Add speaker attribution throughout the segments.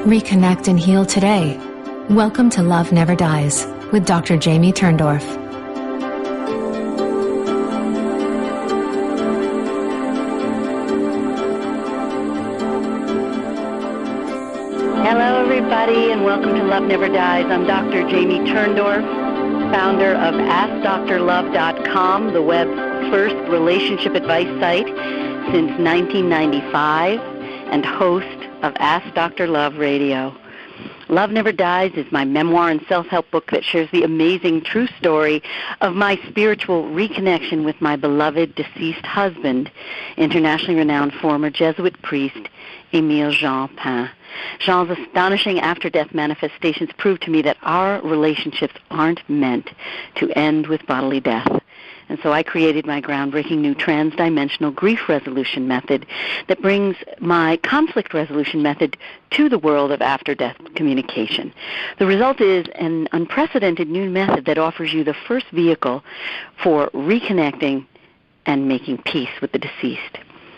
Speaker 1: Reconnect and heal today. Welcome to Love Never Dies with Dr. Jamie Turndorf.
Speaker 2: Hello, everybody, and welcome to Love Never Dies. I'm Dr. Jamie Turndorf, founder of AskDrLove.com, the web's first relationship advice site since 1995, and host of Ask Dr. Love Radio. Love Never Dies is my memoir and self-help book that shares the amazing true story of my spiritual reconnection with my beloved deceased husband, internationally renowned former Jesuit priest, Émile Jean Pain. Jean's astonishing after-death manifestations prove to me that our relationships aren't meant to end with bodily death. And so I created my groundbreaking new trans-dimensional grief resolution method that brings my conflict resolution method to the world of after-death communication. The result is an unprecedented new method that offers you the first vehicle for reconnecting and making peace with the deceased.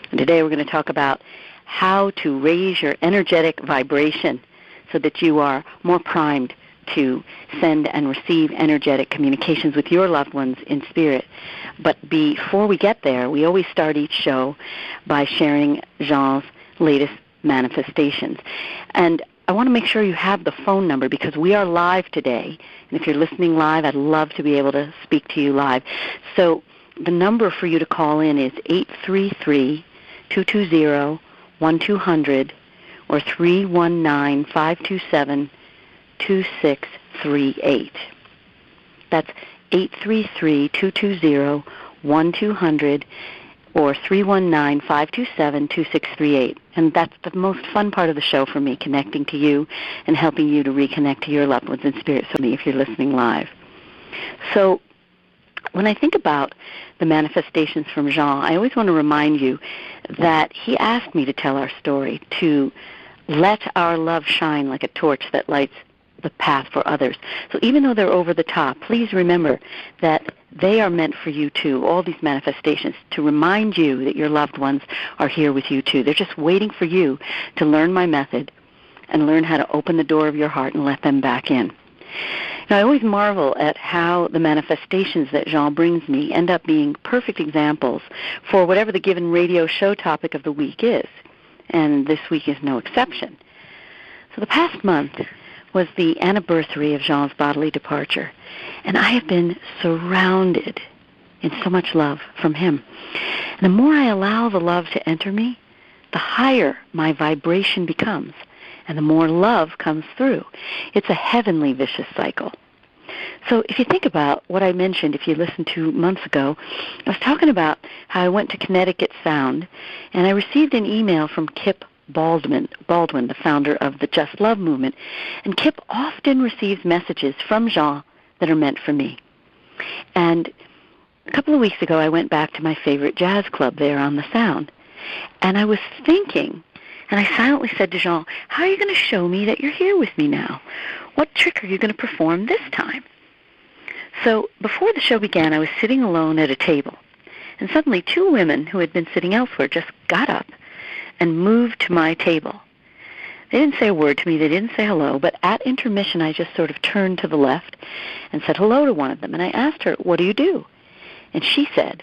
Speaker 2: And today we're going to talk about how to raise your energetic vibration so that you are more primed to send and receive energetic communications with your loved ones in spirit. But before we get there, we always start each show by sharing Jean's latest manifestations. And I want to make sure you have the phone number because we are live today. And if you're listening live, I'd love to be able to speak to you live. So the number for you to call in is 833-220-1200 or 319-527-2638. That's 833-220-1200 or 319-527-2638. And that's the most fun part of the show for me, connecting to you and helping you to reconnect to your loved ones in spirit, so me if you're listening live. So when I think about the manifestations from Jean, I always want to remind you that he asked me to tell our story, to let our love shine like a torch that lights the path for others. So even though they're over the top, please remember that they are meant for you too, all these manifestations, to remind you that your loved ones are here with you too. They're just waiting for you to learn my method and learn how to open the door of your heart and let them back in. Now, I always marvel at how the manifestations that Jean brings me end up being perfect examples for whatever the given radio show topic of the week is. And this week is no exception. So the past month was the anniversary of Jean's bodily departure, and I have been surrounded in so much love from him. And the more I allow the love to enter me, the higher my vibration becomes, and the more love comes through. It's a heavenly vicious cycle. So if you think about what I mentioned, if you listened to months ago, I was talking about how I went to Connecticut Sound, and I received an email from Kip Baldwin, the founder of the Just Love movement. And Kip often receives messages from Jean that are meant for me. And a couple of weeks ago, I went back to my favorite jazz club there on the Sound. And I was thinking, and I silently said to Jean, how are you going to show me that you're here with me now? What trick are you going to perform this time? So before the show began, I was sitting alone at a table. And suddenly 2 women who had been sitting elsewhere just got up and moved to my table. They didn't say a word to me. They didn't say hello. But at intermission, I just sort of turned to the left and said hello to one of them. And I asked her, what do you do? And she said,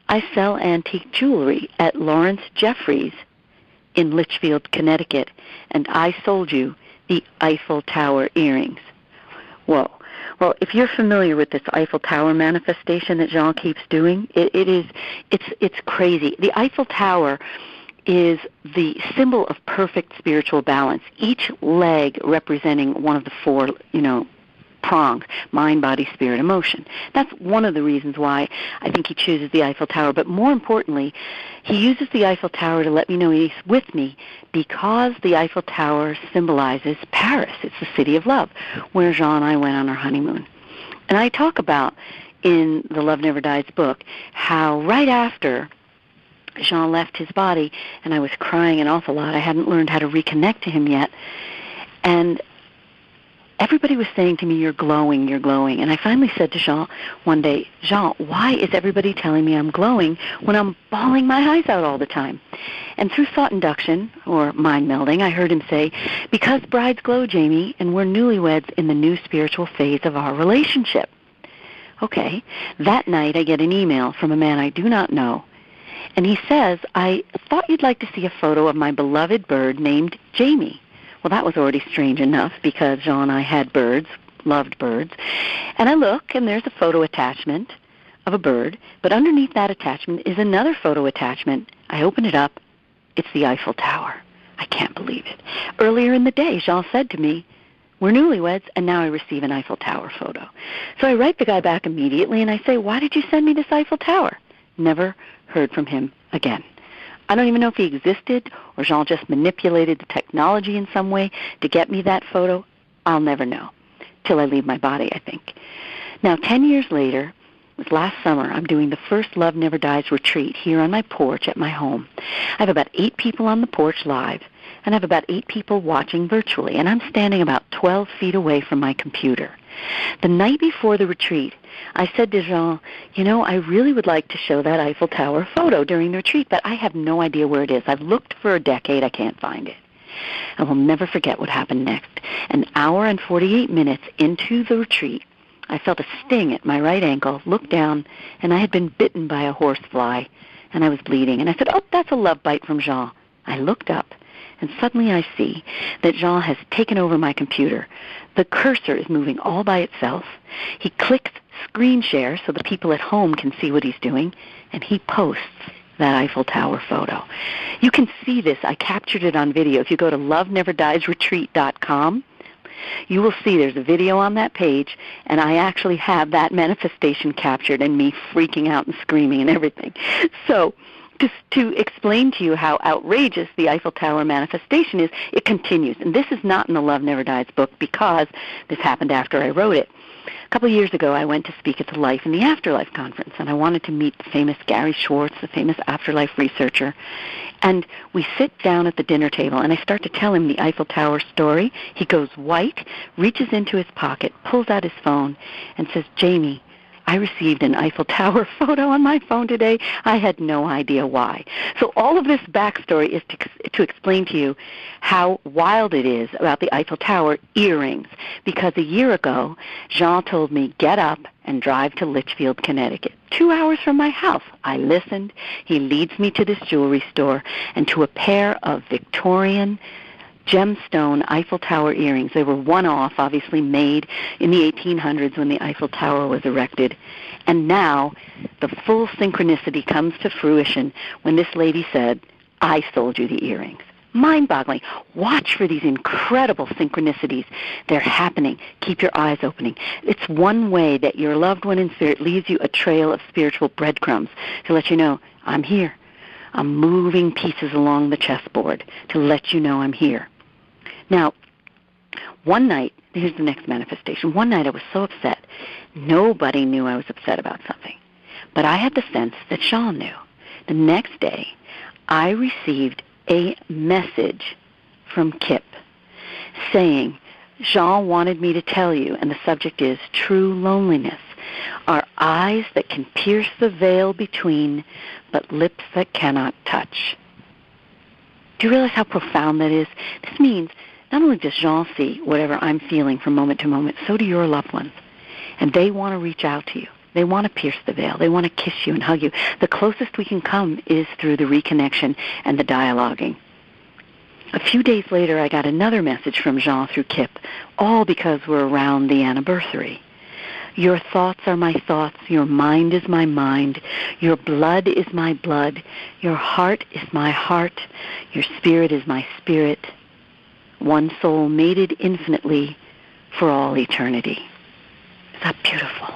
Speaker 2: I sell antique jewelry at Lawrence Jeffries in Litchfield, Connecticut, and I sold you the Eiffel Tower earrings. Whoa. Well, if you're familiar with this Eiffel Tower manifestation that Jean keeps doing, it's crazy. The Eiffel Tower is the symbol of perfect spiritual balance, each leg representing one of the 4, prongs, mind, body, spirit, emotion. That's one of the reasons why I think he chooses the Eiffel Tower. But more importantly, he uses the Eiffel Tower to let me know he's with me because the Eiffel Tower symbolizes Paris. It's the city of love, where Jean and I went on our honeymoon. And I talk about in the Love Never Dies book how right after Jean left his body, and I was crying an awful lot. I hadn't learned how to reconnect to him yet. And everybody was saying to me, you're glowing, you're glowing. And I finally said to Jean one day, Jean, why is everybody telling me I'm glowing when I'm bawling my eyes out all the time? And through thought induction, or mind melding, I heard him say, because brides glow, Jamie, and we're newlyweds in the new spiritual phase of our relationship. Okay, that night I get an email from a man I do not know, and he says, I thought you'd like to see a photo of my beloved bird named Jamie. Well, that was already strange enough because Jean and I had birds, loved birds. And I look, and there's a photo attachment of a bird, but underneath that attachment is another photo attachment. I open it up. It's the Eiffel Tower. I can't believe it. Earlier in the day, Jean said to me, we're newlyweds, and now I receive an Eiffel Tower photo. So I write the guy back immediately, and I say, why did you send me this Eiffel Tower? Never heard from him again. I don't even know if he existed or Jean just manipulated the technology in some way to get me that photo. I'll never know till I leave my body, I think. Now, 10 years later, it was last summer, I'm doing the first Love Never Dies retreat here on my porch at my home. I have about 8 people on the porch live, and I have about 8 people watching virtually, and I'm standing about 12 feet away from my computer. The night before the retreat, I said to Jean, I really would like to show that Eiffel Tower photo during the retreat, but I have no idea where it is. I've looked for a decade. I can't find it. I will never forget what happened next. An hour and 48 minutes into the retreat, I felt a sting at my right ankle, looked down, and I had been bitten by a horsefly, and I was bleeding. And I said, oh, that's a love bite from Jean. I looked up, and suddenly I see that Jean has taken over my computer. The cursor is moving all by itself. He clicks screen share so the people at home can see what he's doing, and he posts that Eiffel Tower photo. You can see this. I captured it on video. If you go to loveneverdiesretreat.com, you will see there's a video on that page, and I actually have that manifestation captured and me freaking out and screaming and everything. So just to explain to you how outrageous the Eiffel Tower manifestation is, it continues. And this is not in the Love Never Dies book because this happened after I wrote it. A couple of years ago, I went to speak at the Life in the Afterlife conference, and I wanted to meet the famous Gary Schwartz, the famous afterlife researcher. And we sit down at the dinner table, and I start to tell him the Eiffel Tower story. He goes white, reaches into his pocket, pulls out his phone, and says, Jamie, I received an Eiffel Tower photo on my phone today. I had no idea why. So all of this backstory is to explain to you how wild it is about the Eiffel Tower earrings. Because a year ago, Jean told me, get up and drive to Litchfield, Connecticut, 2 hours from my house. I listened. He leads me to this jewelry store and to a pair of Victorian gemstone Eiffel Tower earrings. They were one-off, obviously made in the 1800s when the Eiffel Tower was erected. And now the full synchronicity comes to fruition when this lady said, I sold you the earrings. Mind-boggling. Watch for these incredible synchronicities. They're happening. Keep your eyes opening. It's one way that your loved one in spirit leaves you a trail of spiritual breadcrumbs to let you know, I'm here. I'm moving pieces along the chessboard to let you know I'm here. Now, one night, here's the next manifestation. One night I was so upset. Nobody knew I was upset about something. But I had the sense that Jean knew. The next day, I received a message from Kip saying, Jean wanted me to tell you, and the subject is true loneliness, are eyes that can pierce the veil between, but lips that cannot touch. Do you realize how profound that is? This means not only does Jean see whatever I'm feeling from moment to moment, so do your loved ones. And they want to reach out to you. They want to pierce the veil. They want to kiss you and hug you. The closest we can come is through the reconnection and the dialoguing. A few days later, I got another message from Jean through Kip, all because we're around the anniversary. Your thoughts are my thoughts. Your mind is my mind. Your blood is my blood. Your heart is my heart. Your spirit is my spirit. One soul mated infinitely for all eternity. Is that beautiful?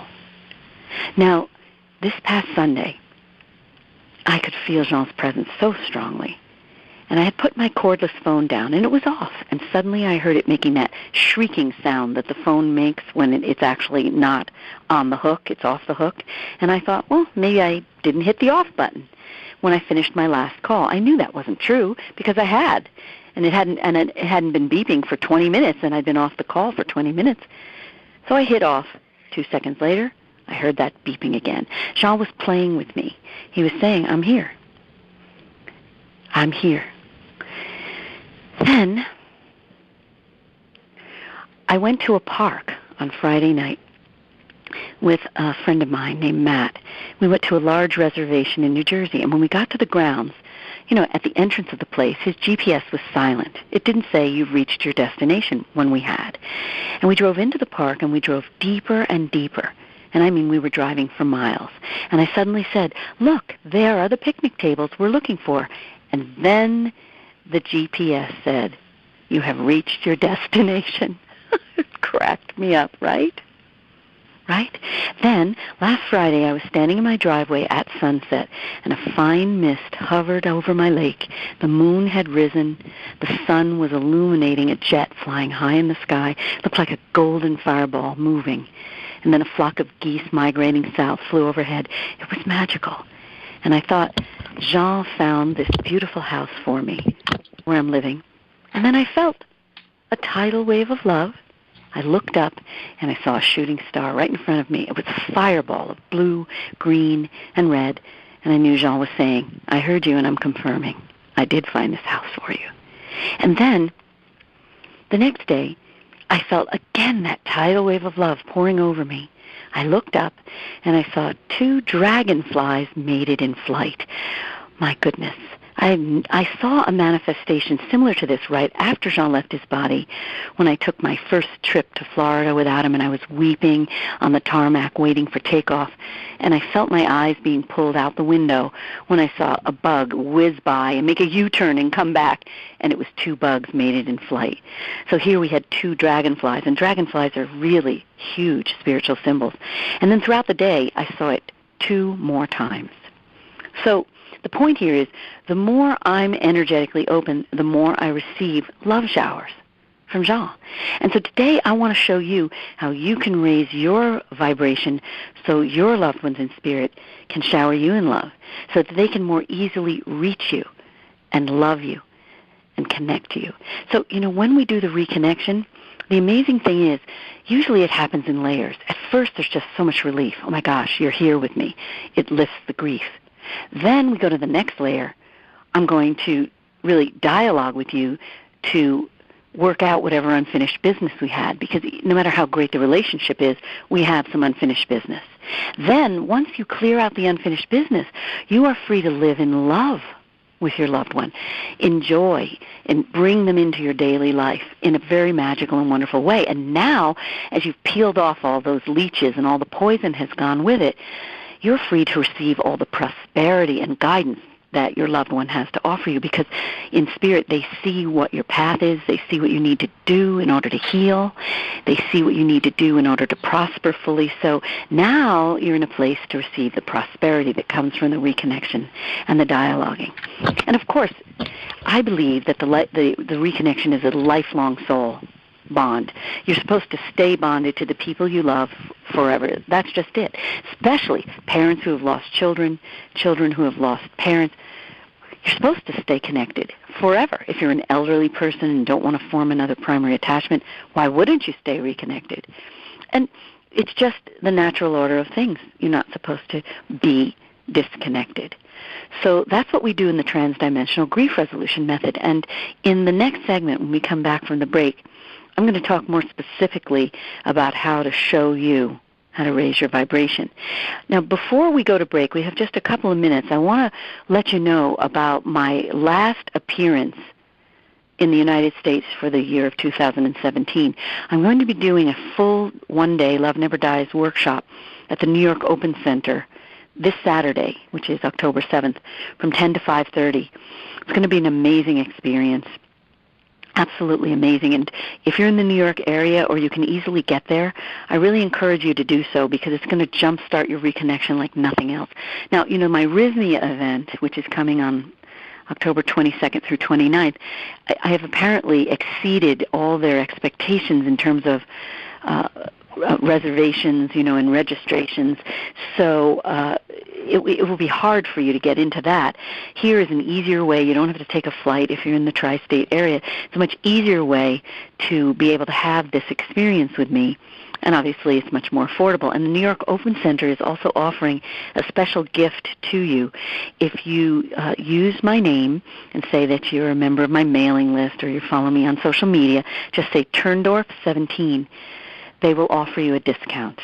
Speaker 2: Now, this past Sunday, I could feel Jean's presence so strongly. And I had put my cordless phone down, and it was off. And suddenly I heard it making that shrieking sound that the phone makes when it's actually not on the hook, it's off the hook. And I thought, well, maybe I didn't hit the off button when I finished my last call. I knew that wasn't true because I had. and it hadn't been beeping for 20 minutes, and I'd been off the call for 20 minutes. So I hit off. 2 seconds later, I heard that beeping again. Jean was playing with me. He was saying, I'm here. I'm here. Then I went to a park on Friday night with a friend of mine named Matt. We went to a large reservation in New Jersey, and when we got to the grounds, at the entrance of the place, his GPS was silent. It didn't say you've reached your destination when we had. And we drove into the park, and we drove deeper and deeper. And I mean, we were driving for miles. And I suddenly said, look, there are the picnic tables we're looking for. And then the GPS said, you have reached your destination. It cracked me up, right? Right? Then, last Friday, I was standing in my driveway at sunset, and a fine mist hovered over my lake. The moon had risen. The sun was illuminating a jet flying high in the sky. It looked like a golden fireball moving. And then a flock of geese migrating south flew overhead. It was magical. And I thought, Jean found this beautiful house for me where I'm living. And then I felt a tidal wave of love. I looked up, and I saw a shooting star right in front of me. It was a fireball of blue, green, and red. And I knew Jean was saying, I heard you, and I'm confirming. I did find this house for you. And then, the next day, I felt again that tidal wave of love pouring over me. I looked up, and I saw 2 dragonflies mated in flight. My goodness. I saw a manifestation similar to this right after Jean left his body when I took my first trip to Florida without him, and I was weeping on the tarmac waiting for takeoff. And I felt my eyes being pulled out the window when I saw a bug whiz by and make a U-turn and come back, and it was 2 bugs mated in flight. So here we had 2 dragonflies, and dragonflies are really huge spiritual symbols. And then throughout the day, I saw it 2 more times. So the point here is, the more I'm energetically open, the more I receive love showers from Jean. And so today I want to show you how you can raise your vibration so your loved ones in spirit can shower you in love, so that they can more easily reach you and love you and connect to you. So, when we do the reconnection, the amazing thing is, usually it happens in layers. At first there's just so much relief. Oh my gosh, you're here with me. It lifts the grief. Then we go to the next layer. I'm going to really dialogue with you to work out whatever unfinished business we had, because no matter how great the relationship is, we have some unfinished business. Then, once you clear out the unfinished business, you are free to live in love with your loved one, enjoy, and bring them into your daily life in a very magical and wonderful way. And now, as you've peeled off all those leeches and all the poison has gone with it, you're free to receive all the prosperity and guidance that your loved one has to offer you, because in spirit they see what your path is, they see what you need to do in order to heal, they see what you need to do in order to prosper fully. So now you're in a place to receive the prosperity that comes from the reconnection and the dialoguing. And of course, I believe that the reconnection is a lifelong soul bond. You're supposed to stay bonded to the people you love forever. That's just it. Especially parents who have lost children, children who have lost parents. You're supposed to stay connected forever. If you're an elderly person and don't want to form another primary attachment, why wouldn't you stay reconnected? And it's just the natural order of things. You're not supposed to be disconnected. So that's what we do in the transdimensional grief resolution method. And in the next segment, when we come back from the break, I'm going to talk more specifically about how to show you how to raise your vibration. Now, before we go to break, we have just a couple of minutes. I want to let you know about my last appearance in the United States for the year of 2017. I'm going to be doing a full one-day Love Never Dies workshop at the New York Open Center this Saturday, which is October 7th, from 10 to 5:30. It's going to be an amazing experience. Absolutely amazing. And if you're in the New York area or you can easily get there, I really encourage you to do so, because it's going to jumpstart your reconnection like nothing else. Now, my Rhythmia event, which is coming on October 22nd through 29th, I have apparently exceeded all their expectations in terms of reservations, and registrations. So it will be hard for you to get into that. Here is an easier way. You don't have to take a flight if you're in the tri-state area. It's a much easier way to be able to have this experience with me. And obviously it's much more affordable. And the New York Open Center is also offering a special gift to you. If you use my name and say that you're a member of my mailing list or you follow me on social media, just say Turndorf17. They will offer you a discount.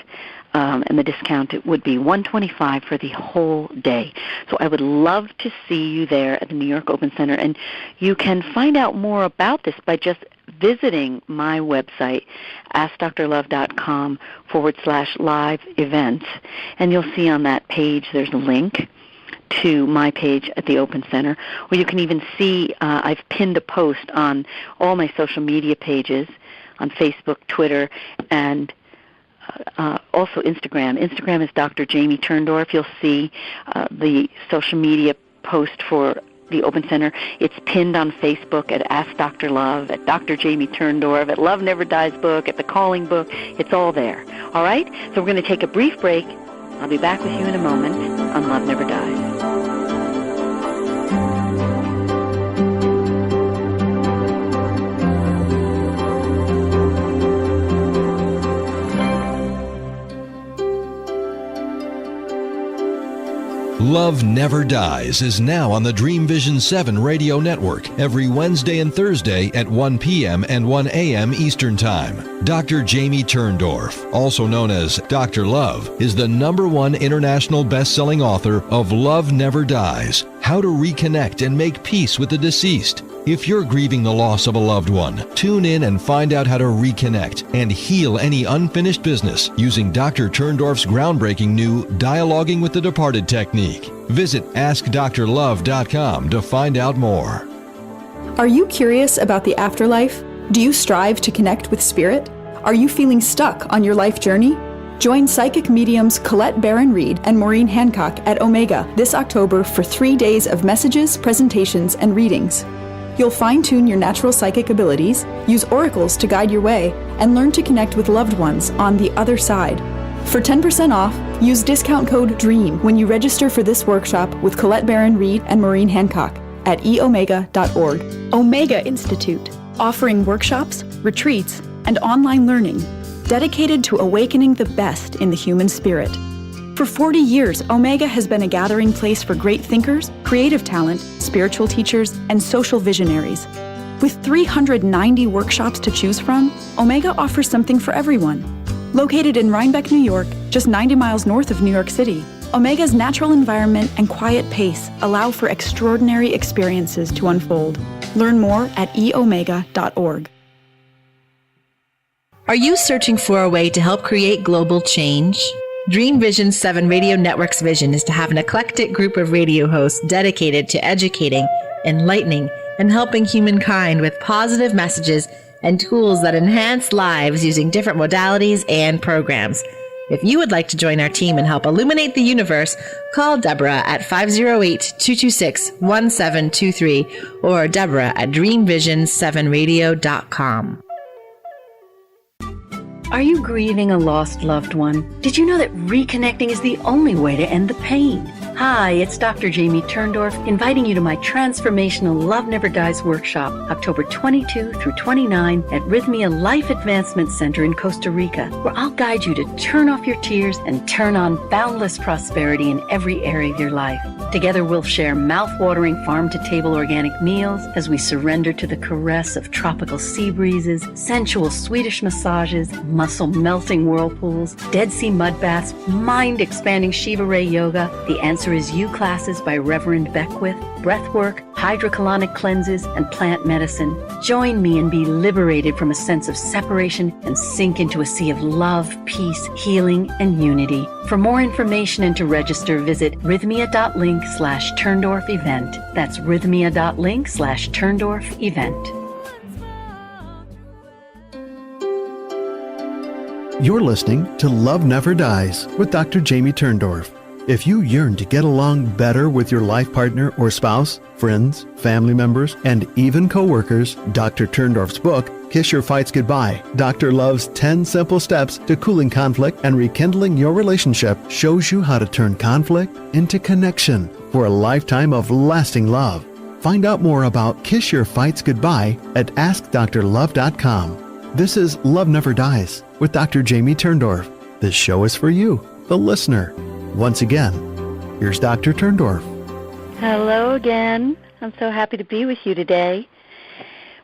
Speaker 2: And the discount would be $125 for the whole day. So I would love to see you there at the New York Open Center. And you can find out more about this by just visiting my website, AskDrLove.com/live events. And you'll see on that page there's a link to my page at the Open Center. Or you can even see I've pinned a post on all my social media pages on Facebook, Twitter, and also Instagram. Instagram is Dr. Jamie Turndorf. You'll see the social media post for the Open Center. It's pinned on Facebook at Ask Dr. Love, at Dr. Jamie Turndorf, at Love Never Dies book, at The Calling book. It's all there. All right? So we're going to take a brief break. I'll be back with you in a moment on Love Never Dies.
Speaker 3: Love Never Dies is now on the Dream Vision 7 radio network every Wednesday and Thursday at 1 p.m. and 1 a.m. Eastern Time. Dr. Jamie Turndorf, also known as Dr. Love, is the #1 international best-selling author of Love Never Dies, How to Reconnect and Make Peace with the Deceased. If you're grieving the loss of a loved one, tune in and find out how to reconnect and heal any unfinished business using Dr. Turndorf's groundbreaking new Dialoguing with the Departed technique. Visit AskDrLove.com to find out more.
Speaker 4: Are you curious about the afterlife? Do you strive to connect with spirit? Are you feeling stuck on your life journey? Join psychic mediums Colette Barron-Reed and Maureen Hancock at Omega this October for 3 days of messages, presentations, and readings. You'll fine-tune your natural psychic abilities, use oracles to guide your way, and learn to connect with loved ones on the other side. For 10% off, use discount code DREAM when you register for this workshop with Colette Barron-Reed and Maureen Hancock at eomega.org. Omega Institute, offering workshops, retreats, and online learning dedicated to awakening the best in the human spirit. For 40 years, Omega has been a gathering place for great thinkers, creative talent, spiritual teachers, and social visionaries. With 390 workshops to choose from, Omega offers something for everyone. Located in Rhinebeck, New York, just 90 miles north of New York City, Omega's natural environment and quiet pace allow for extraordinary experiences to unfold. Learn more at eomega.org.
Speaker 5: Are you searching for a way to help create global change? Dream Vision 7 Radio Network's vision is to have an eclectic group of radio hosts dedicated to educating, enlightening, and helping humankind with positive messages and tools that enhance lives using different modalities and programs. If you would like to join our team and help illuminate the universe, call Deborah at 508-226-1723 or Deborah at dreamvision7radio.com.
Speaker 6: Are you grieving a lost loved one? Did you know that reconnecting is the only way to end the pain? Hi, it's Dr. Jamie Turndorf inviting you to my transformational Love Never Dies workshop, October 22 through 29 at Rhythmia Life Advancement Center in Costa Rica, where I'll guide you to turn off your tears and turn on boundless prosperity in every area of your life. Together we'll share mouth-watering farm-to-table organic meals as we surrender to the caress of tropical sea breezes, sensual Swedish massages, muscle-melting whirlpools, Dead Sea mud baths, mind-expanding Shiva Ray yoga, the Answer Is You classes by Reverend Beckwith, breathwork, hydrocolonic cleanses, and plant medicine. Join me and be liberated from a sense of separation and sink into a sea of love, peace, healing, and unity. For more information and to register, visit rhythmia.link/Turndorf event. That's rhythmia.link/Turndorf event.
Speaker 7: You're listening to Love Never Dies with Dr. Jamie Turndorf. If you yearn to get along better with your life partner or spouse, friends, family members, and even coworkers, Dr. Turndorf's book, Kiss Your Fights Goodbye, Dr. Love's 10 simple steps to cooling conflict and rekindling your relationship shows you how to turn conflict into connection for a lifetime of lasting love. Find out more about Kiss Your Fights Goodbye at AskDrLove.com. This is Love Never Dies with Dr. Jamie Turndorf. This show is for you, the listener. Once again, here's Dr. Turndorf.
Speaker 2: Hello again. I'm so happy to be with you today.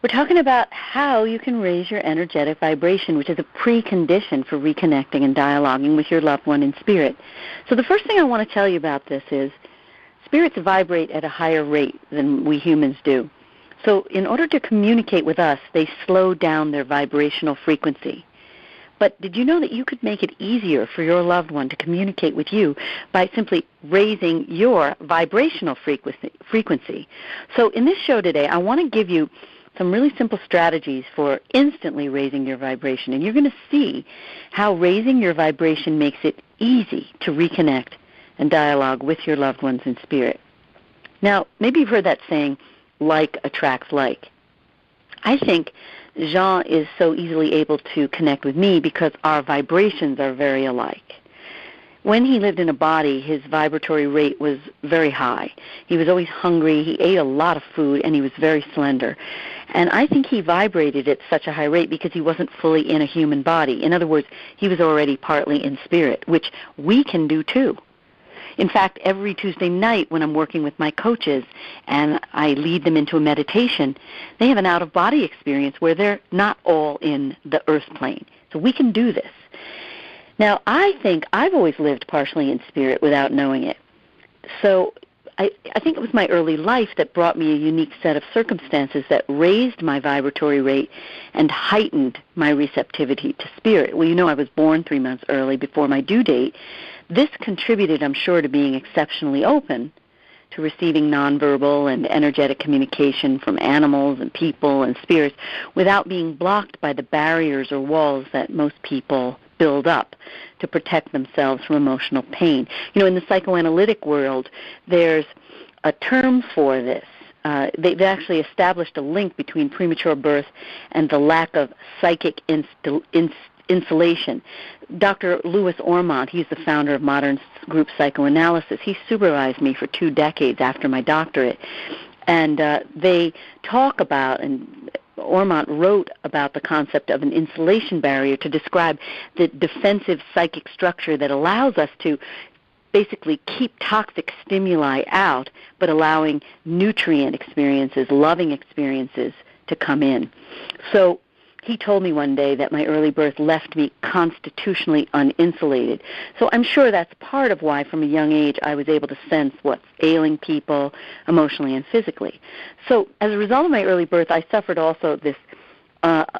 Speaker 2: We're talking about how you can raise your energetic vibration, which is a precondition for reconnecting and dialoguing with your loved one in spirit. So the first thing I want to tell you about this is spirits vibrate at a higher rate than we humans do. So in order to communicate with us, they slow down their vibrational frequency. But did you know that you could make it easier for your loved one to communicate with you by simply raising your vibrational frequency? So in this show today, I want to give you some really simple strategies for instantly raising your vibration. And you're going to see how raising your vibration makes it easy to reconnect and dialogue with your loved ones in spirit. Now, maybe you've heard that saying, like attracts like. I think Jean is so easily able to connect with me because our vibrations are very alike. When he lived in a body, his vibratory rate was very high. He was always hungry, he ate a lot of food, and he was very slender. And I think he vibrated at such a high rate because he wasn't fully in a human body. In other words, he was already partly in spirit, which we can do too. In fact, every Tuesday night when I'm working with my coaches and I lead them into a meditation, they have an out-of-body experience where they're not all in the earth plane. So we can do this. Now, I think I've always lived partially in spirit without knowing it. So I think it was my early life that brought me a unique set of circumstances that raised my vibratory rate and heightened my receptivity to spirit. Well, you know I was born 3 months early before my due date. This contributed, I'm sure, to being exceptionally open to receiving nonverbal and energetic communication from animals and people and spirits without being blocked by the barriers or walls that most people build up to protect themselves from emotional pain. You know, in the psychoanalytic world, there's a term for this. They've actually established a link between premature birth and the lack of psychic insulation. Dr. Louis Ormond, he's the founder of modern group psychoanalysis. He supervised me for 2 decades after my doctorate. And they talk about, and Ormond wrote about the concept of an insulation barrier to describe the defensive psychic structure that allows us to basically keep toxic stimuli out, but allowing nutrient experiences, loving experiences to come in. So he told me one day that my early birth left me constitutionally uninsulated. So I'm sure that's part of why from a young age I was able to sense what's ailing people emotionally and physically. So as a result of my early birth, I suffered also this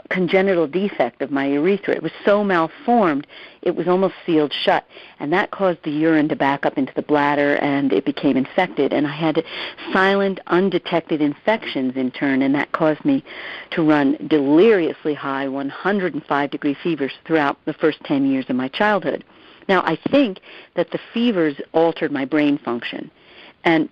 Speaker 2: congenital defect of my urethra. It was so malformed, it was almost sealed shut, and that caused the urine to back up into the bladder, and it became infected, and I had silent, undetected infections in turn, and that caused me to run deliriously high 105-degree fevers throughout the first 10 years of my childhood. Now, I think that the fevers altered my brain function, and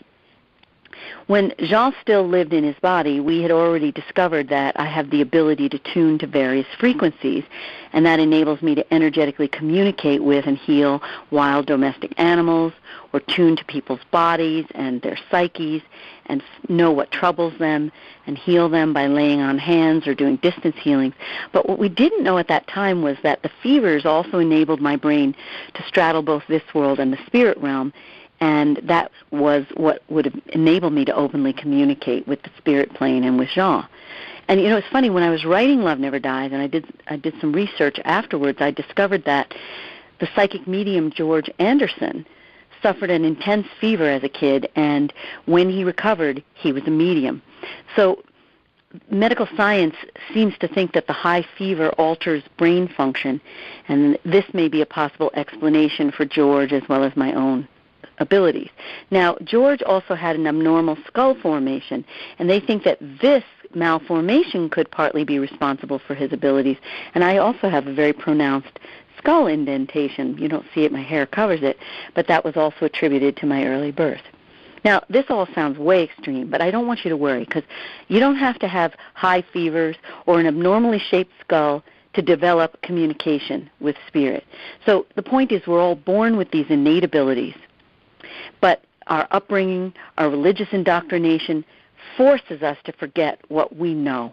Speaker 2: when Jean still lived in his body, we had already discovered that I have the ability to tune to various frequencies, and that enables me to energetically communicate with and heal wild domestic animals, or tune to people's bodies and their psyches, and know what troubles them, and heal them by laying on hands or doing distance healings. But what we didn't know at that time was that the fevers also enabled my brain to straddle both this world and the spirit realm, and that was what would have enabled me to openly communicate with the spirit plane and with Jean. And, you know, it's funny, when I was writing Love Never Dies, and I did some research afterwards, I discovered that the psychic medium George Anderson suffered an intense fever as a kid, and when he recovered, he was a medium. So medical science seems to think that the high fever alters brain function, and this may be a possible explanation for George as well as my own abilities. Now, George also had an abnormal skull formation, and they think that this malformation could partly be responsible for his abilities. And I also have a very pronounced skull indentation. You don't see it, my hair covers it, but that was also attributed to my early birth. Now, this all sounds way extreme, but I don't want you to worry, because you don't have to have high fevers or an abnormally shaped skull to develop communication with spirit. So the point is, we're all born with these innate abilities, but our upbringing, our religious indoctrination forces us to forget what we know.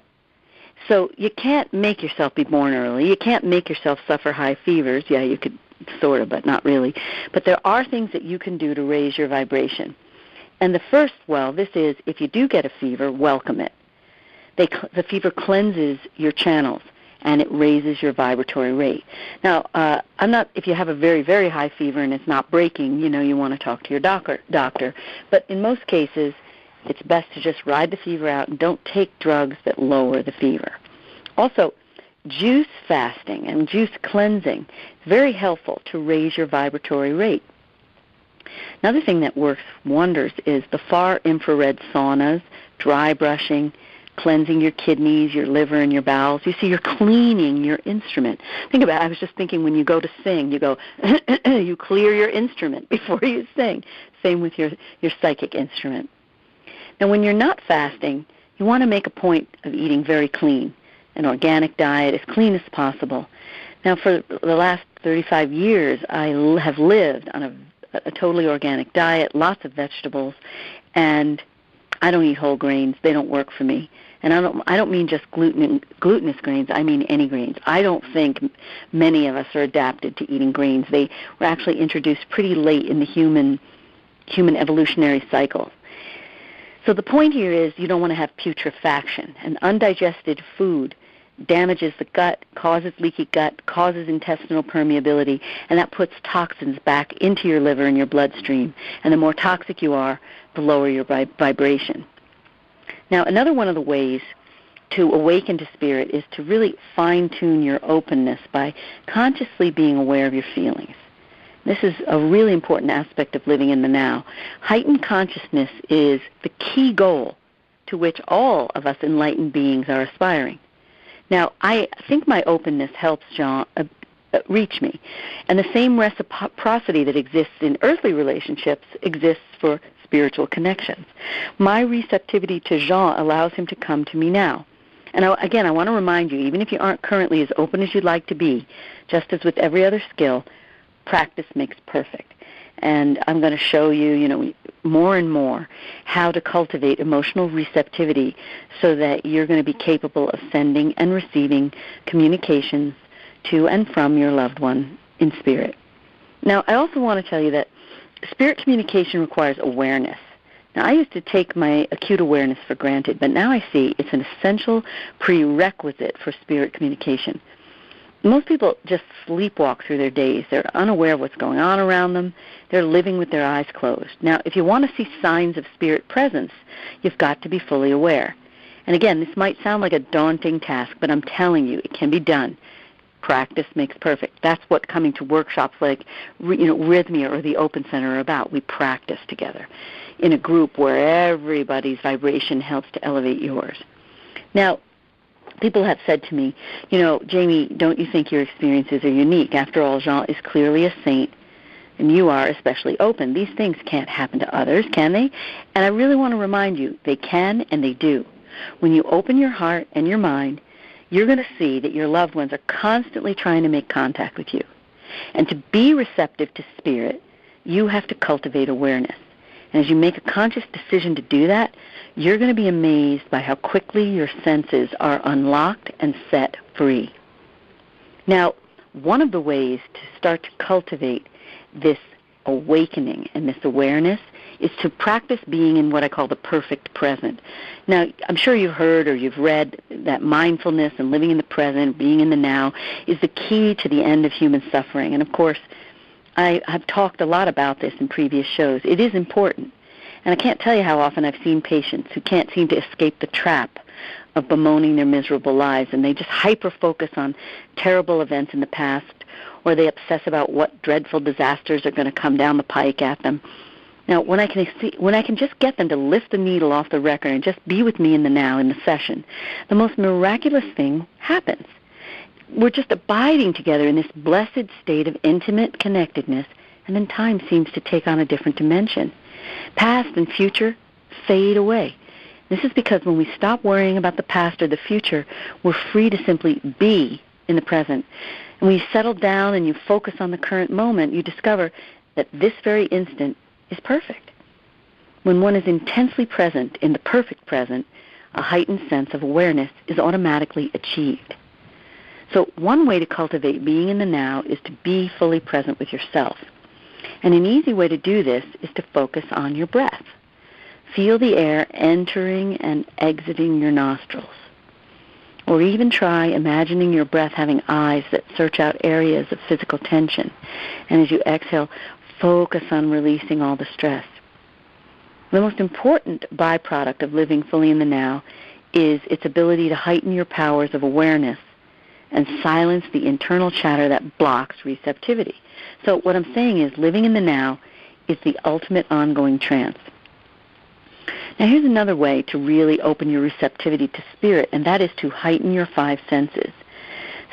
Speaker 2: So you can't make yourself be born early. You can't make yourself suffer high fevers. Yeah, you could sort of, but not really. But there are things that you can do to raise your vibration. And the first, this is, if you do get a fever, welcome it. The fever cleanses your channels, and it raises your vibratory rate. Now, if you have a very, very high fever and it's not breaking, you want to talk to your doctor. But in most cases, it's best to just ride the fever out and don't take drugs that lower the fever. Also, juice fasting and juice cleansing is very helpful to raise your vibratory rate. Another thing that works wonders is the far infrared saunas, dry brushing, cleansing your kidneys, your liver, and your bowels. You see, you're cleaning your instrument. Think about it. I was just thinking, when you go to sing, you go, you clear your instrument before you sing. Same with your psychic instrument. Now, when you're not fasting, you want to make a point of eating very clean, an organic diet, as clean as possible. Now, for the last 35 years, I have lived on a totally organic diet, lots of vegetables, and I don't eat whole grains. They don't work for me. And I don't mean just glutinous grains. I mean any grains. I don't think many of us are adapted to eating grains. They were actually introduced pretty late in the human evolutionary cycle. So the point here is, you don't want to have putrefaction. An undigested food damages the gut, causes leaky gut, causes intestinal permeability, and that puts toxins back into your liver and your bloodstream. And the more toxic you are, the lower your vibration. Now, another one of the ways to awaken to spirit is to really fine-tune your openness by consciously being aware of your feelings. This is a really important aspect of living in the now. Heightened consciousness is the key goal to which all of us enlightened beings are aspiring. Now, I think my openness helps Jean reach me. And the same reciprocity that exists in earthly relationships exists for spiritual connections. My receptivity to Jean allows him to come to me now. And again, I want to remind you, even if you aren't currently as open as you'd like to be, just as with every other skill, practice makes perfect. And I'm going to show you, more and more how to cultivate emotional receptivity so that you're going to be capable of sending and receiving communications to and from your loved one in spirit. Now, I also want to tell you that spirit communication requires awareness. Now, I used to take my acute awareness for granted, but now I see it's an essential prerequisite for spirit communication. Most people just sleepwalk through their days. They're unaware of what's going on around them. They're living with their eyes closed. Now, if you want to see signs of spirit presence, you've got to be fully aware. And again, this might sound like a daunting task, but I'm telling you, it can be done. Practice makes perfect. That's what coming to workshops like Rhythmia or the Open Center are about. We practice together in a group where everybody's vibration helps to elevate yours. Now, people have said to me, Jamie, don't you think your experiences are unique? After all, Jean is clearly a saint, and you are especially open. These things can't happen to others, can they? And I really want to remind you, they can and they do. When you open your heart and your mind, you're going to see that your loved ones are constantly trying to make contact with you. And to be receptive to spirit, you have to cultivate awareness. And as you make a conscious decision to do that, you're going to be amazed by how quickly your senses are unlocked and set free. Now, one of the ways to start to cultivate this awakening and this awareness is to practice being in what I call the perfect present. Now, I'm sure you've heard or you've read that mindfulness and living in the present, being in the now, is the key to the end of human suffering. And of course, I've talked a lot about this in previous shows. It is important. And I can't tell you how often I've seen patients who can't seem to escape the trap of bemoaning their miserable lives, and they just hyper-focus on terrible events in the past, or they obsess about what dreadful disasters are going to come down the pike at them. Now, when I can just get them to lift the needle off the record and just be with me in the now, in the session, the most miraculous thing happens. We're just abiding together in this blessed state of intimate connectedness, and then time seems to take on a different dimension. Past and future fade away. This is because when we stop worrying about the past or the future, we're free to simply be in the present. And when you settle down and you focus on the current moment, you discover that this very instant is perfect. When one is intensely present in the perfect present, a heightened sense of awareness is automatically achieved. So one way to cultivate being in the now is to be fully present with yourself. And an easy way to do this is to focus on your breath. Feel the air entering and exiting your nostrils. Or even try imagining your breath having eyes that search out areas of physical tension. And as you exhale, focus on releasing all the stress. The most important byproduct of living fully in the now is its ability to heighten your powers of awareness and silence the internal chatter that blocks receptivity. So what I'm saying is living in the now is the ultimate ongoing trance. Now here's another way to really open your receptivity to spirit, and that is to heighten your 5 senses.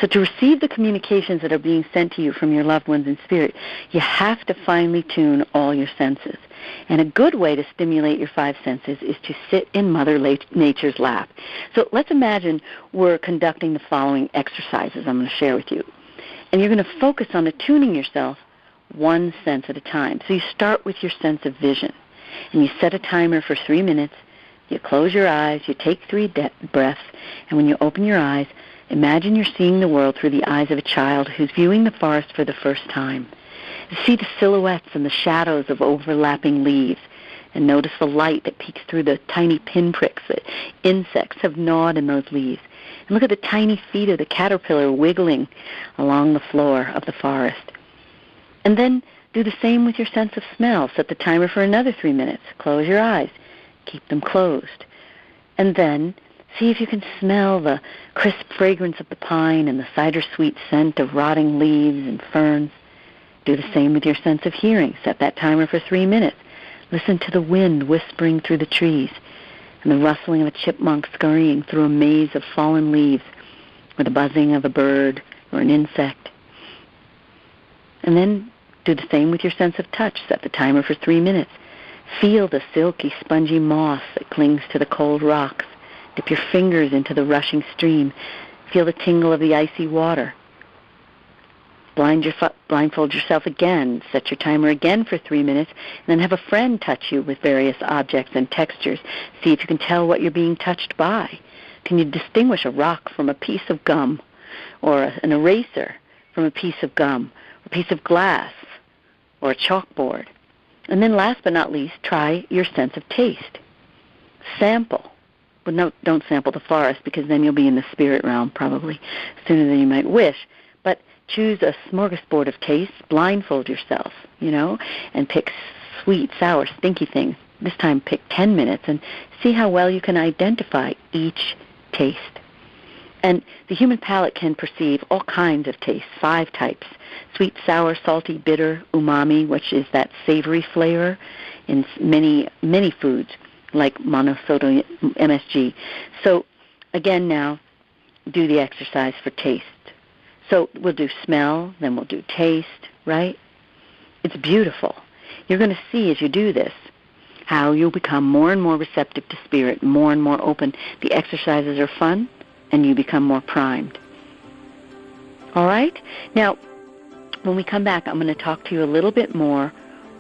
Speaker 2: So to receive the communications that are being sent to you from your loved ones in spirit, you have to finely tune all your senses. And a good way to stimulate your 5 senses is to sit in Mother Nature's lap. So let's imagine we're conducting the following exercises I'm going to share with you. And you're going to focus on attuning yourself 1 sense at a time. So you start with your sense of vision. And you set a timer for 3 minutes. You close your eyes. You take 3 breaths. And when you open your eyes, imagine you're seeing the world through the eyes of a child who's viewing the forest for the first time. See the silhouettes and the shadows of overlapping leaves, and notice the light that peeks through the tiny pinpricks that insects have gnawed in those leaves. And look at the tiny feet of the caterpillar wiggling along the floor of the forest. And then do the same with your sense of smell. Set the timer for another 3 minutes. Close your eyes. Keep them closed. And then see if you can smell the crisp fragrance of the pine and the cider-sweet scent of rotting leaves and ferns. Do the same with your sense of hearing. Set that timer for 3 minutes. Listen to the wind whispering through the trees and the rustling of a chipmunk scurrying through a maze of fallen leaves or the buzzing of a bird or an insect. And then do the same with your sense of touch. Set the timer for 3 minutes. Feel the silky, spongy moss that clings to the cold rocks. Dip your fingers into the rushing stream. Feel the tingle of the icy water. Blindfold yourself again. Set your timer again for 3 minutes, and then have a friend touch you with various objects and textures. See if you can tell what you're being touched by. Can you distinguish a rock from a piece of gum, or an eraser from a piece of gum, a piece of glass, or a chalkboard? And then last but not least, try your sense of taste. Sample. But no, don't sample the forest, because then you'll be in the spirit realm probably sooner than you might wish. But choose a smorgasbord of tastes, blindfold yourself, and pick sweet, sour, stinky things. This time pick 10 minutes and see how well you can identify each taste. And the human palate can perceive all kinds of tastes, 5 types: sweet, sour, salty, bitter, umami, which is that savory flavor in many, many foods, like monosodium MSG. So again now, do the exercise for taste. So we'll do smell, then we'll do taste, right? It's beautiful. You're going to see as you do this how you'll become more and more receptive to spirit, more and more open. The exercises are fun, and you become more primed. All right? Now, when we come back, I'm going to talk to you a little bit more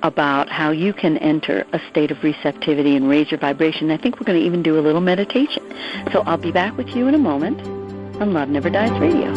Speaker 2: about how you can enter a state of receptivity and raise your vibration. I think we're going to even do a little meditation. So I'll be back with you in a moment on Love Never Dies Radio.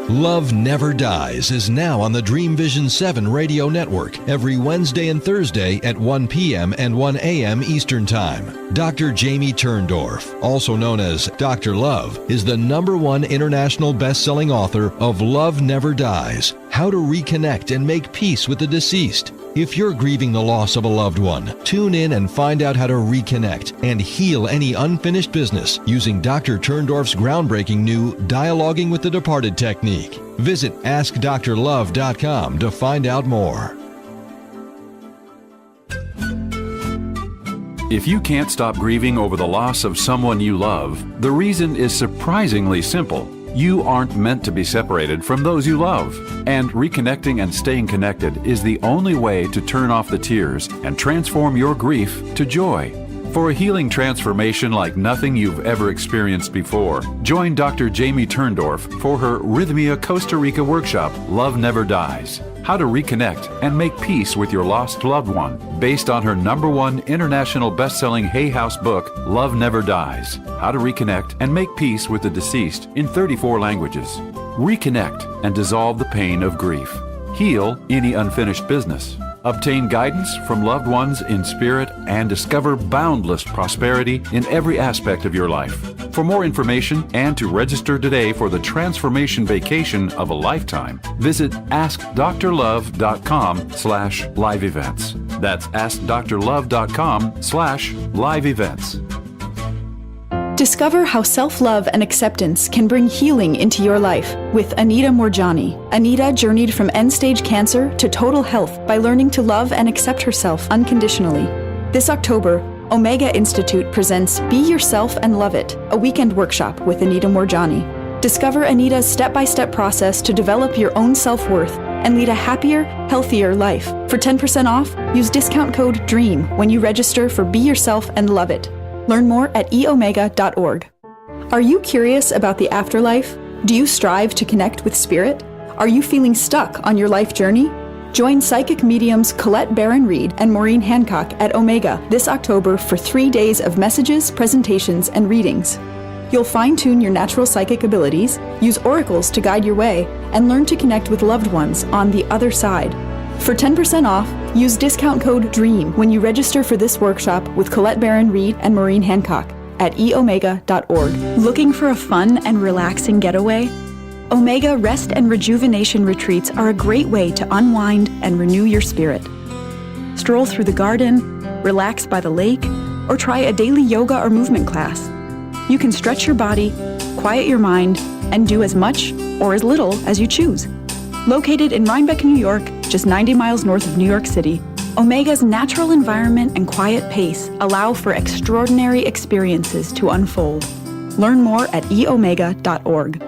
Speaker 3: Love Never Dies is now on the Dream Vision 7 radio network every Wednesday and Thursday at 1 p.m. and 1 a.m. Eastern Time. Dr. Jamie Turndorf, also known as Dr. Love, is the #1 international best-selling author of Love Never Dies, How to Reconnect and Make Peace with the Deceased. If you're grieving the loss of a loved one, tune in and find out how to reconnect and heal any unfinished business using Dr. Turndorf's groundbreaking new Dialoguing with the Departed technique. Visit AskDrLove.com to find out more.
Speaker 8: If you can't stop grieving over the loss of someone you love, the reason is surprisingly simple. You aren't meant to be separated from those you love. And reconnecting and staying connected is the only way to turn off the tears and transform your grief to joy. For a healing transformation like nothing you've ever experienced before, join Dr. Jamie Turndorf for her Rhythmia Costa Rica workshop, Love Never Dies. How to reconnect and make peace with your lost loved one, based on her #1 international best-selling Hay House book, Love Never Dies. How to reconnect and make peace with the deceased in 34 languages. Reconnect and dissolve the pain of grief. Heal any unfinished business. Obtain guidance from loved ones in spirit and discover boundless prosperity in every aspect of your life. For more information and to register today for the transformation vacation of a lifetime, visit AskDrLove.com/live events. That's AskDrLove.com/live events.
Speaker 4: Discover how self-love and acceptance can bring healing into your life with Anita Moorjani. Anita journeyed from end-stage cancer to total health by learning to love and accept herself unconditionally. This October, Omega Institute presents Be Yourself and Love It, a weekend workshop with Anita Moorjani. Discover Anita's step-by-step process to develop your own self-worth and lead a happier, healthier life. For 10% off, use discount code DREAM when you register for Be Yourself and Love It. Learn more at eomega.org. Are you curious about the afterlife? Do you strive to connect with spirit? Are you feeling stuck on your life journey? Join psychic mediums Colette Barron-Reed and Maureen Hancock at Omega this October for 3 days of messages, presentations, and readings. You'll fine-tune your natural psychic abilities, use oracles to guide your way, and learn to connect with loved ones on the other side. For 10% off, use discount code DREAM when you register for this workshop with Colette Barron-Reed and Maureen Hancock at eomega.org. Looking for a fun and relaxing getaway? Omega Rest and Rejuvenation retreats are a great way to unwind and renew your spirit. Stroll through the garden, relax by the lake, or try a daily yoga or movement class. You can stretch your body, quiet your mind, and do as much or as little as you choose. Located in Rhinebeck, New York, just 90 miles north of New York City, Omega's natural environment and quiet pace allow for extraordinary experiences to unfold. Learn more at eomega.org.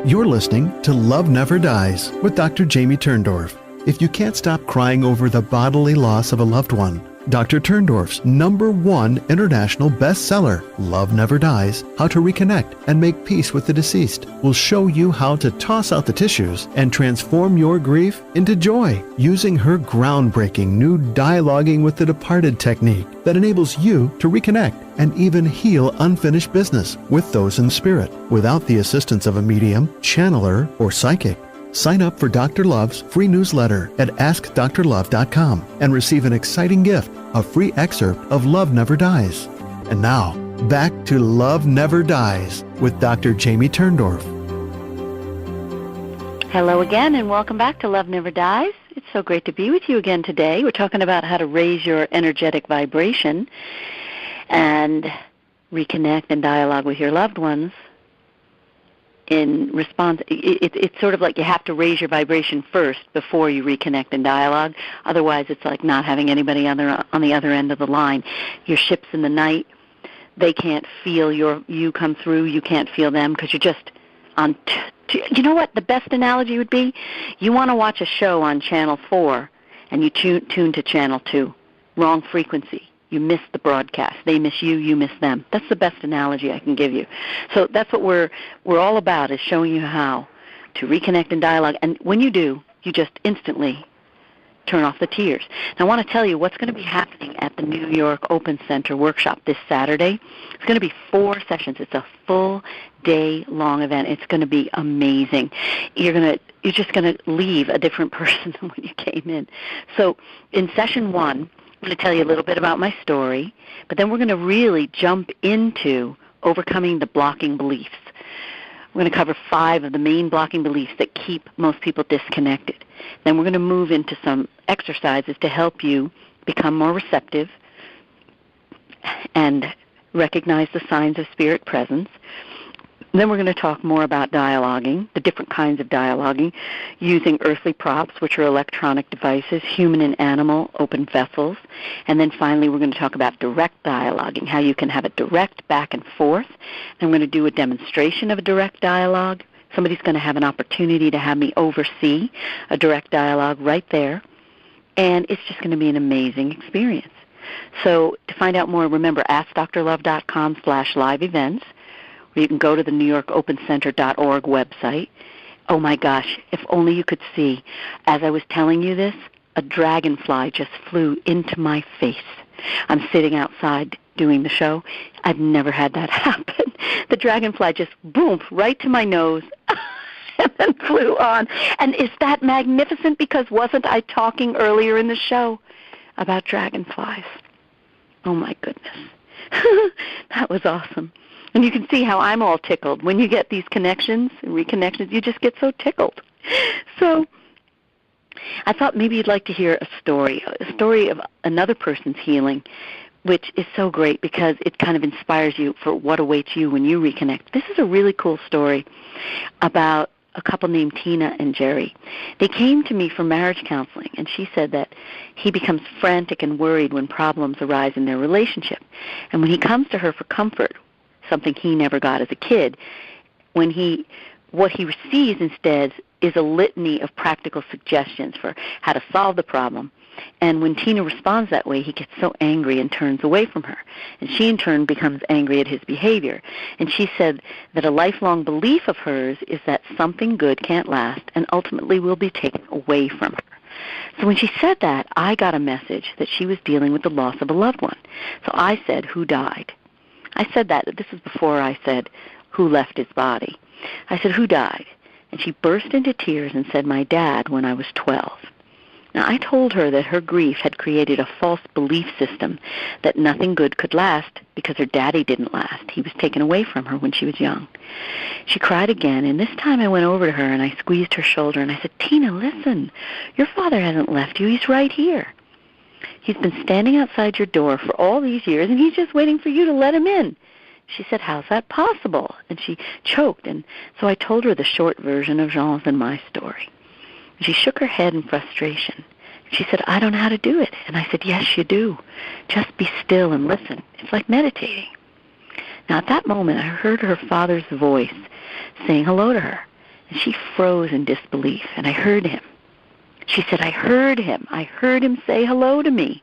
Speaker 7: You're listening to Love Never Dies with Dr. Jamie Turndorf. If you can't stop crying over the bodily loss of a loved one, Dr. Turndorf's #1 international bestseller, Love Never Dies, How to Reconnect and Make Peace with the Deceased, will show you how to toss out the tissues and transform your grief into joy using her groundbreaking new dialoguing with the departed technique that enables you to reconnect and even heal unfinished business with those in spirit without the assistance of a medium, channeler, or psychic. Sign up for Dr. Love's free newsletter at AskDrLove.com and receive an exciting gift, a free excerpt of Love Never Dies. And now, back to Love Never Dies with Dr. Jamie Turndorf.
Speaker 2: Hello again, and welcome back to Love Never Dies. It's so great to be with you again today. We're talking about how to raise your energetic vibration and reconnect and dialogue with your loved ones. In response, it's sort of like you have to raise your vibration first before you reconnect and dialogue. Otherwise, it's like not having anybody on the other end of the line. Your ships in the night, they can't feel you come through. You can't feel them because you're just on. You know what the best analogy would be? You want to watch a show on Channel 4, and you tune to Channel 2. Wrong frequency. You miss the broadcast. They miss you, you miss them. That's the best analogy I can give you. So that's what we're all about, is showing you how to reconnect and dialogue. And when you do, you just instantly turn off the tears. Now I want to tell you what's going to be happening at the New York Open Center workshop this Saturday. It's going to be 4 sessions. It's a full day-long event. It's going to be amazing. You're just going to leave a different person than when you came in. So in session 1, I'm going to tell you a little bit about my story, but then we're going to really jump into overcoming the blocking beliefs. We're going to cover 5 of the main blocking beliefs that keep most people disconnected. Then we're going to move into some exercises to help you become more receptive and recognize the signs of spirit presence. Then we're going to talk more about dialoguing, the different kinds of dialoguing, using earthly props, which are electronic devices, human and animal, open vessels. And then finally we're going to talk about direct dialoguing, how you can have a direct back and forth. I'm going to do a demonstration of a direct dialogue. Somebody's going to have an opportunity to have me oversee a direct dialogue right there. And it's just going to be an amazing experience. So to find out more, remember, AskDrLove.com/live events. You can go to the NewYorkOpenCenter.org website. Oh, my gosh, if only you could see. As I was telling you this, a dragonfly just flew into my face. I'm sitting outside doing the show. I've never had that happen. The dragonfly just, boom, right to my nose and then flew on. And is that magnificent? Because wasn't I talking earlier in the show about dragonflies? Oh, my goodness. That was awesome. And you can see how I'm all tickled. When you get these connections and reconnections, you just get so tickled. So I thought maybe you'd like to hear a story of another person's healing, which is so great because it kind of inspires you for what awaits you when you reconnect. This is a really cool story about a couple named Tina and Jerry. They came to me for marriage counseling, and she said that he becomes frantic and worried when problems arise in their relationship. And when he comes to her for comfort, something he never got as a kid, what he receives instead is a litany of practical suggestions for how to solve the problem. And when Tina responds that way, he gets so angry and turns away from her. And she, in turn, becomes angry at his behavior. And she said that a lifelong belief of hers is that something good can't last and ultimately will be taken away from her. So when she said that, I got a message that she was dealing with the loss of a loved one. So I said, who died? I said that. This is before I said, who left his body. I said, who died? And she burst into tears and said, my dad, when I was 12. Now, I told her that her grief had created a false belief system that nothing good could last because her daddy didn't last. He was taken away from her when she was young. She cried again, and this time I went over to her and I squeezed her shoulder and I said, Tina, listen, your father hasn't left you. He's right here. He's been standing outside your door for all these years, and he's just waiting for you to let him in. She said, how's that possible? And she choked, and so I told her the short version of Jean's and my story. She shook her head in frustration. She said, I don't know how to do it. And I said, yes, you do. Just be still and listen. It's like meditating. Now, at that moment, I heard her father's voice saying hello to her, and she froze in disbelief, and I heard him. She said, I heard him. I heard him say hello to me.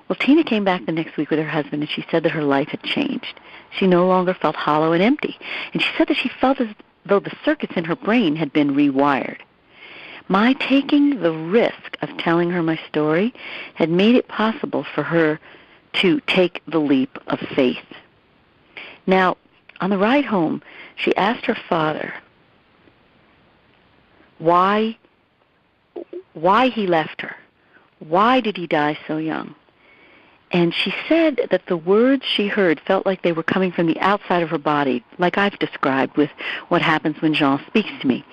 Speaker 2: Well, Tina came back the next week with her husband, and she said that her life had changed. She no longer felt hollow and empty. And she said that she felt as though the circuits in her brain had been rewired. My taking the risk of telling her my story had made it possible for her to take the leap of faith. Now, on the ride home, she asked her father why he left her. Why did he die so young? And she said that the words she heard felt like they were coming from the outside of her body, like I've described with what happens when Jean speaks to me.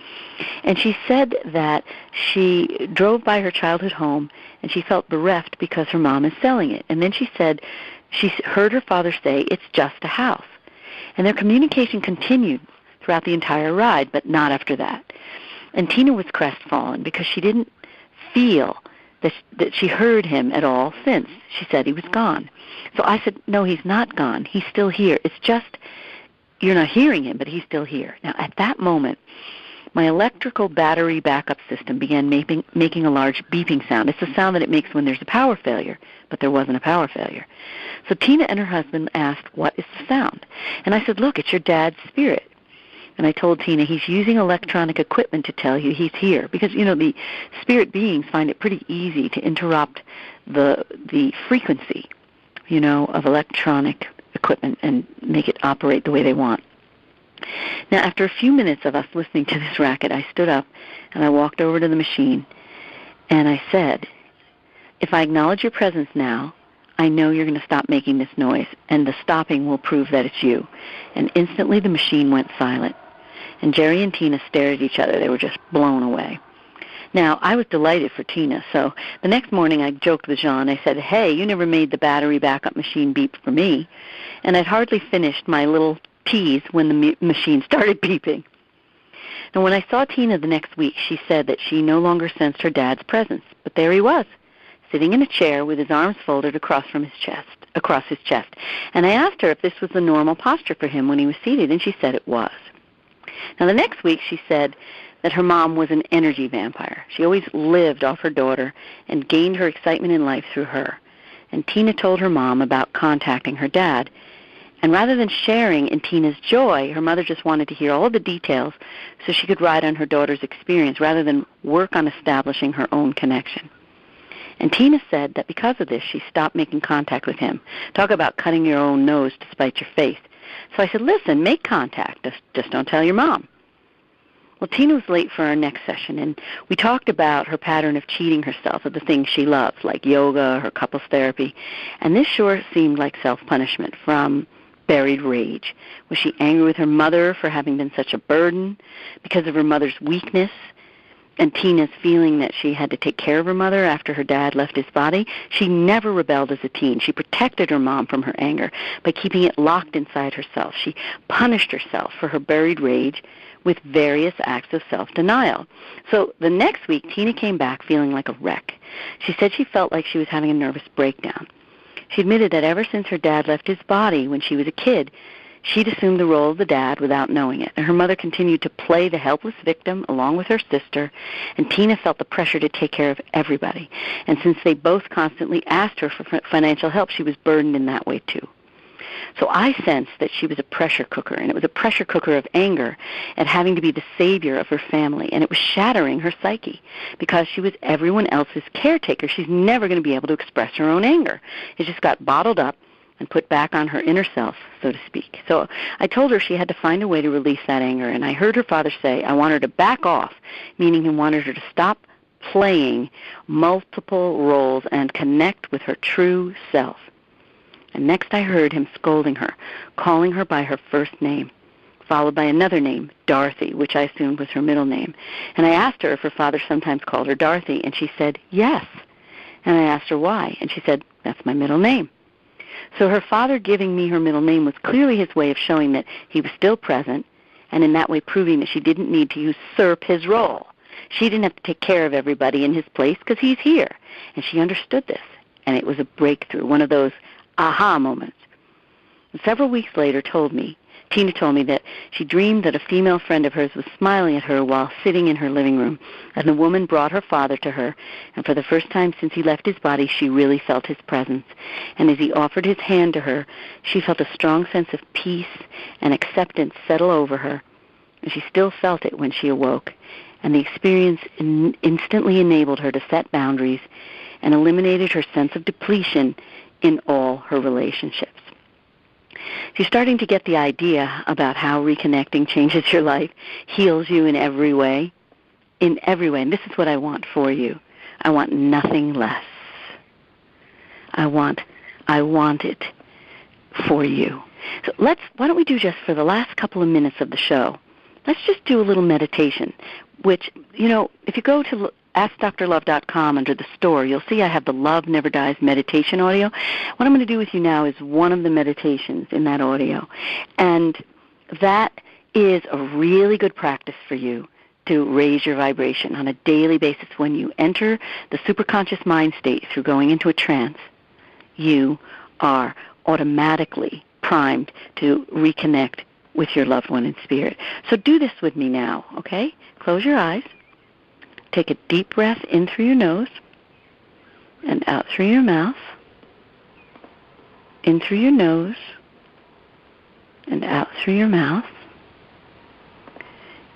Speaker 2: And she said that she drove by her childhood home and she felt bereft because her mom is selling it. And then she said she heard her father say, it's just a house. And their communication continued throughout the entire ride, but not after that. And Tina was crestfallen because she didn't feel that she heard him at all since. She said he was gone. So I said, no, he's not gone. He's still here. It's just you're not hearing him, but he's still here. Now, at that moment, my electrical battery backup system began making a large beeping sound. It's the sound that it makes when there's a power failure, but there wasn't a power failure. So Tina and her husband asked, what is the sound? And I said, look, it's your dad's spirit. And I told Tina he's using electronic equipment to tell you he's here. Because, you know, the spirit beings find it pretty easy to interrupt the frequency, you know, of electronic equipment and make it operate the way they want. Now, after a few minutes of us listening to this racket, I stood up and I walked over to the machine and I said, if I acknowledge your presence now, I know you're going to stop making this noise, and the stopping will prove that it's you. And instantly the machine went silent. And Jerry and Tina stared at each other. They were just blown away. Now, I was delighted for Tina, so the next morning I joked with Jean. I said, hey, you never made the battery backup machine beep for me. And I'd hardly finished my little tease when the machine started beeping. Now, when I saw Tina the next week, she said that she no longer sensed her dad's presence, but there he was, sitting in a chair with his arms folded across his chest. And I asked her if this was the normal posture for him when he was seated, and she said it was. Now, the next week, she said that her mom was an energy vampire. She always lived off her daughter and gained her excitement in life through her. And Tina told her mom about contacting her dad. And rather than sharing in Tina's joy, her mother just wanted to hear all of the details so she could ride on her daughter's experience rather than work on establishing her own connection. And Tina said that because of this, she stopped making contact with him. Talk about cutting your own nose to spite your face. So I said, listen, make contact. Just don't tell your mom. Well, Tina was late for our next session, and we talked about her pattern of cheating herself of the things she loves, like yoga, her couples therapy. And this sure seemed like self-punishment from buried rage. Was she angry with her mother for having been such a burden because of her mother's weakness and Tina's feeling that she had to take care of her mother after her dad left his body? She never rebelled as a teen. She protected her mom from her anger by keeping it locked inside herself. She punished herself for her buried rage with various acts of self-denial. So the next week, Tina came back feeling like a wreck. She said she felt like she was having a nervous breakdown. She admitted that ever since her dad left his body when she was a kid, she'd assumed the role of the dad without knowing it. And her mother continued to play the helpless victim along with her sister, and Tina felt the pressure to take care of everybody. And since they both constantly asked her for financial help, she was burdened in that way too. So I sensed that she was a pressure cooker, and it was a pressure cooker of anger at having to be the savior of her family, and it was shattering her psyche because she was everyone else's caretaker. She's never going to be able to express her own anger. It just got bottled up and put back on her inner self, so to speak. So I told her she had to find a way to release that anger, and I heard her father say, I want her to back off, meaning he wanted her to stop playing multiple roles and connect with her true self. And next I heard him scolding her, calling her by her first name, followed by another name, Dorothy, which I assumed was her middle name. And I asked her if her father sometimes called her Dorothy, and she said, yes. And I asked her why, and she said, that's my middle name. So her father giving me her middle name was clearly his way of showing that he was still present, and in that way proving that she didn't need to usurp his role. She didn't have to take care of everybody in his place because he's here. And she understood this, and it was a breakthrough, one of those aha moments. And several weeks later, Tina told me that she dreamed that a female friend of hers was smiling at her while sitting in her living room, and the woman brought her father to her, and for the first time since he left his body, she really felt his presence. And as he offered his hand to her, she felt a strong sense of peace and acceptance settle over her, and she still felt it when she awoke. And the experience instantly enabled her to set boundaries and eliminated her sense of depletion in all her relationships. She's starting to get the idea about how reconnecting changes your life, heals you in every way. In every way. And this is what I want for you. I want nothing less. I want it for you. So why don't we do just for the last couple of minutes of the show, let's just do a little meditation, which, if you go to AskDrLove.com under the store, you'll see I have the Love Never Dies meditation audio. What I'm going to do with you now is one of the meditations in that audio. And that is a really good practice for you to raise your vibration on a daily basis. When you enter the superconscious mind state through going into a trance, you are automatically primed to reconnect with your loved one in spirit. So do this with me now, okay? Close your eyes. Take a deep breath in through your nose and out through your mouth. In through your nose and out through your mouth.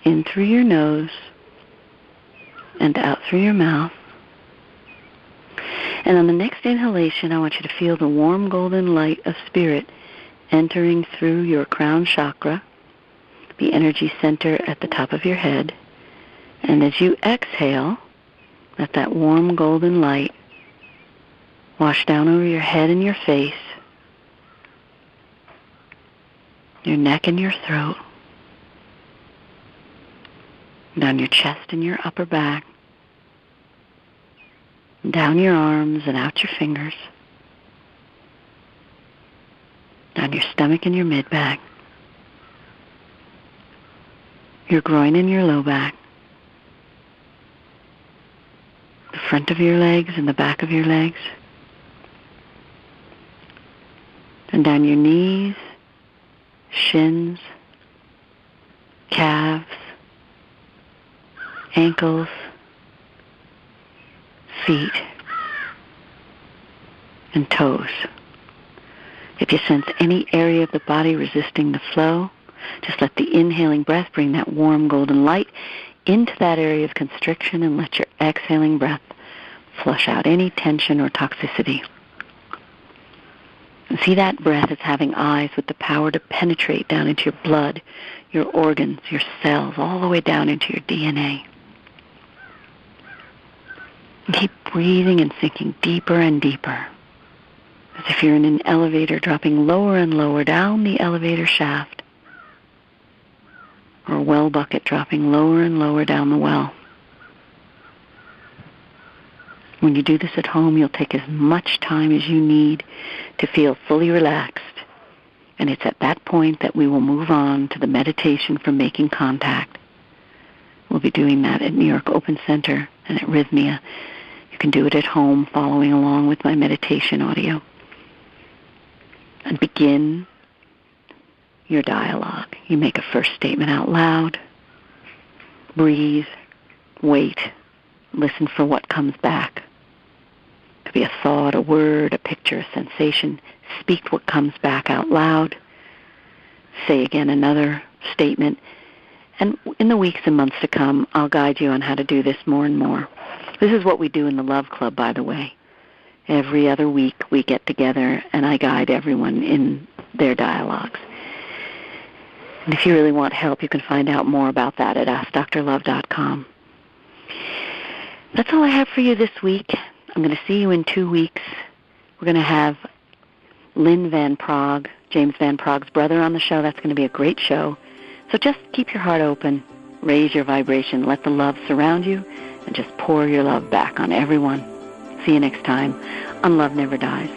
Speaker 2: In through your nose and out through your mouth. And on the next inhalation, I want you to feel the warm golden light of spirit entering through your crown chakra, the energy center at the top of your head. And as you exhale, let that warm golden light wash down over your head and your face, your neck and your throat, down your chest and your upper back, down your arms and out your fingers, down your stomach and your mid-back, your groin and your low back, the front of your legs and the back of your legs, and down your knees, shins, calves, ankles, feet, and toes. If you sense any area of the body resisting the flow, just let the inhaling breath bring that warm golden light into that area of constriction, and let your exhaling breath flush out any tension or toxicity. And see that breath as having eyes with the power to penetrate down into your blood, your organs, your cells, all the way down into your DNA. And keep breathing and sinking deeper and deeper, as if you're in an elevator, dropping lower and lower down the elevator shaft, or a well bucket dropping lower and lower down the well. When you do this at home, you'll take as much time as you need to feel fully relaxed. And it's at that point that we will move on to the meditation for making contact. We'll be doing that at New York Open Center and at Rhythmia. You can do it at home following along with my meditation audio. And begin your dialogue. You make a first statement out loud. Breathe. Wait. Listen for what comes back. It could be a thought, a word, a picture, a sensation. Speak what comes back out loud. Say again another statement. And in the weeks and months to come, I'll guide you on how to do this more and more. This is what we do in the Love Club, by the way. Every other week we get together and I guide everyone in their dialogues. And if you really want help, you can find out more about that at AskDrLove.com. That's all I have for you this week. I'm going to see you in 2 weeks. We're going to have Lynn Van Prague, James Van Prague's brother, on the show. That's going to be a great show. So just keep your heart open, raise your vibration, let the love surround you, and just pour your love back on everyone. See you next time on Love Never Dies.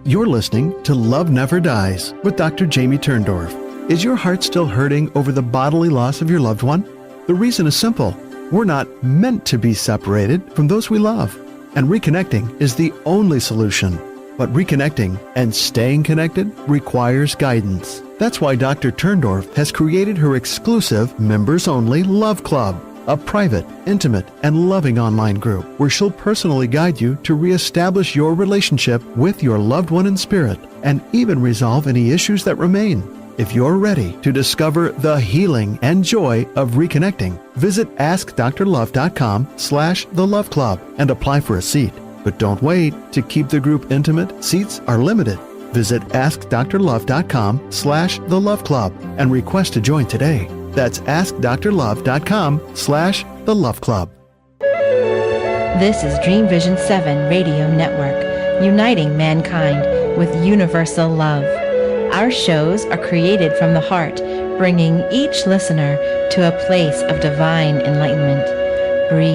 Speaker 7: You're listening to Love Never Dies with Dr. Jamie Turndorf. Is your heart still hurting over the bodily loss of your loved one? The reason is simple. We're not meant to be separated from those we love. And reconnecting is the only solution. But reconnecting and staying connected requires guidance. That's why Dr. Turndorf has created her exclusive members-only Love Club, a private, intimate, and loving online group where she'll personally guide you to reestablish your relationship with your loved one in spirit and even resolve any issues that remain. If you're ready to discover the healing and joy of reconnecting, visit AskDrLove.com/theloveclub and apply for a seat. But don't wait. To keep the group intimate, seats are limited. Visit AskDrLove.com/theloveclub and request to join today. That's AskDrLove.com/theloveclub.
Speaker 5: This is Dream Vision 7 Radio Network, uniting mankind with universal love. Our shows are created from the heart, bringing each listener to a place of divine enlightenment. Breathe.